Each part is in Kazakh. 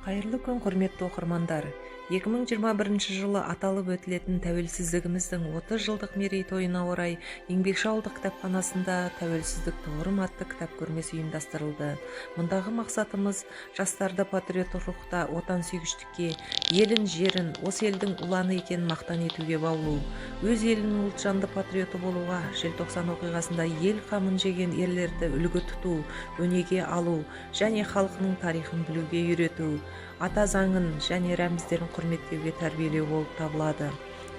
Қайырлы күн, құрметті оқырмандар. 2021 жылы аталып өтілетін тәуелсіздігіміздің 30 жылдық мерейтойына орай Еңбекші ауылдық кітапханасында тәуелсіздік тұғырым атты кітап көрмесі ұйымдастырылды. Мұндағы мақсатымыз жастарды патриоттық рухта, отансүйгіштікке, елін, жерін, осы елдің ұланы екенін мақтан етуге баулу, өз елінің ұлтжанды патриоты болуға, желтоқсан оқиғасында ел қамын жеген ерлерді үлгі тұту, өнеге алу және халқының тарихын білуге үйрету, ата заңын және рәміздерін құрметтеуге тәрбиелеу болып табылады.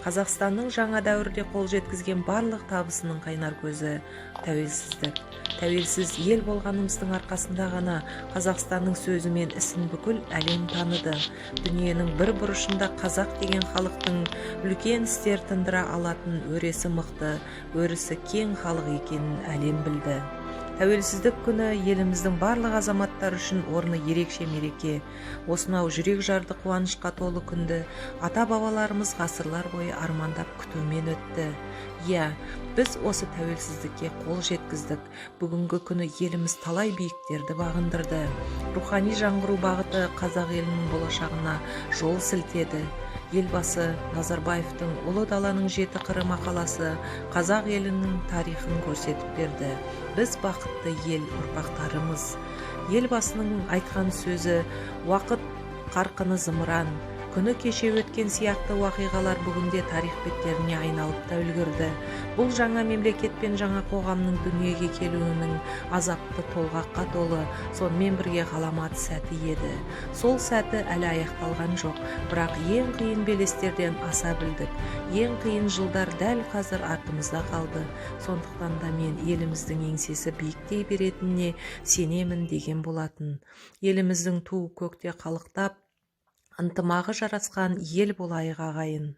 Қазақстанның жаңа дәуірде қол жеткізген барлық табысының қайнар көзі тәуелсіздік. Тәуелсіз ел болғанымыздың арқасында ғана Қазақстанның сөзі мен ісін бүкіл әлем таныды. Дүниенің бір бұрышында қазақ деген халықтың үлкен істер тындыра алатын өресі мықты, өрісі кең халық екенін әлем білді. Тәуелсіздік күні еліміздің барлық азаматтар үшін орны ерекше мереке. Осынау жүрек жарды қуанышқа толы күнді ата-бабаларымыз ғасырлар бойы армандап күтумен өтті. Біз осы тәуелсіздікке қол жеткіздік. Бүгінгі күні еліміз талай биіктерді бағындырды. Рухани жаңғыру бағыты қазақ елінің болашағына жол сілтеді. Елбасы Назарбаевтың «Ұлы даланың жеті қыры» мақаласы қазақ елінің тарихын көрсетіп берді. Біз бақытты ел ұрпақтарымыз. Елбасының айтқан сөзі «Уақыт қарқыны зымыран». Күні кеше өткен сияқты уақиғалар бүгінде тарих беттеріне айналып та үлгерді. Бұл жаңа мемлекет пен жаңа қоғамның дүниеге келуінің азапты толғаққа толы, сонымен бірге ғаламат сәті еді. Сол сәті әлі аяқталған жоқ, бірақ ең қиын белестерден аса білдік. Ең қиын жылдар дәл қазір артымызда қалды. Сондықтан да мен еліміздің еңсесі биіктей беретініне сенемін деген болатын. Еліміздің туы көкте қалықтап, ынтымағы жарасқан ел болайық ағайын.